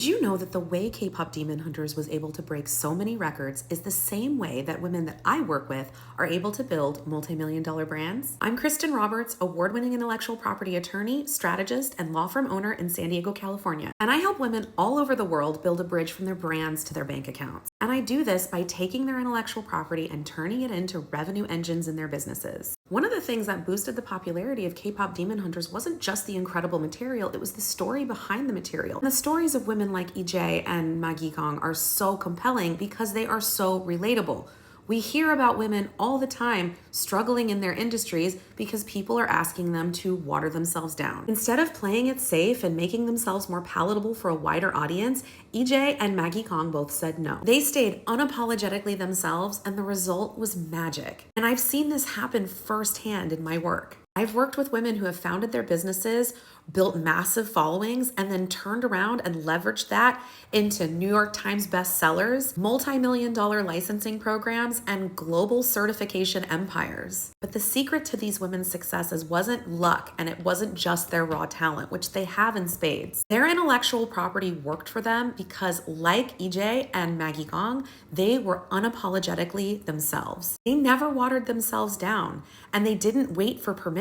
Did you know that the way K-pop Demon Hunters was able to break so many records is the same way that women that I work with are able to build multi-million dollar brands? I'm Kristen Roberts, award-winning intellectual property attorney, strategist, and law firm owner in San Diego, California. And I help women all over the world build a bridge from their brands to their bank accounts. And I do this by taking their intellectual property and turning it into revenue engines in their businesses. One of the things that boosted the popularity of K-pop Demon Hunters wasn't just the incredible material, it was the story behind the material. And the stories of women like EJ and Maggie Kong are so compelling because they are so relatable. We hear about women all the time struggling in their industries because people are asking them to water themselves down. Instead of playing it safe and making themselves more palatable for a wider audience, EJ and Maggie Kong both said no. They stayed unapologetically themselves, and the result was magic. And I've seen this happen firsthand in my work. I've worked with women who have founded their businesses, built massive followings, and then turned around and leveraged that into New York Times bestsellers, multi-million dollar licensing programs, and global certification empires. But the secret to these women's successes wasn't luck, and it wasn't just their raw talent, which they have in spades. Their intellectual property worked for them because, like EJ and Maggie Kong, they were unapologetically themselves. They never watered themselves down, and they didn't wait for permission.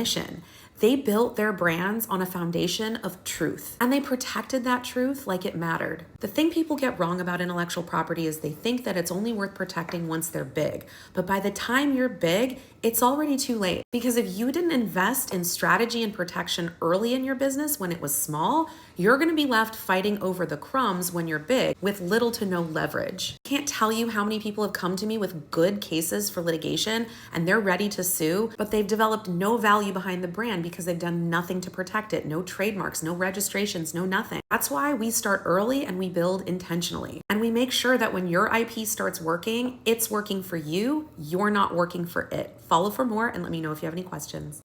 They built their brands on a foundation of truth, and they protected that truth like it mattered. The thing people get wrong about intellectual property is they think that it's only worth protecting once they're big. But by the time you're big, it's already too late. Because if you didn't invest in strategy and protection early in your business when it was small, you're going to be left fighting over the crumbs when you're big with little to no leverage. I can't tell you how many people have come to me with good cases for litigation and they're ready to sue, but they've developed no value behind the brand because they've done nothing to protect it. No trademarks, no registrations, no nothing. That's why we start early and we build intentionally. And we make sure that when your IP starts working, it's working for you. You're not working for it. Follow for more and let me know if you have any questions.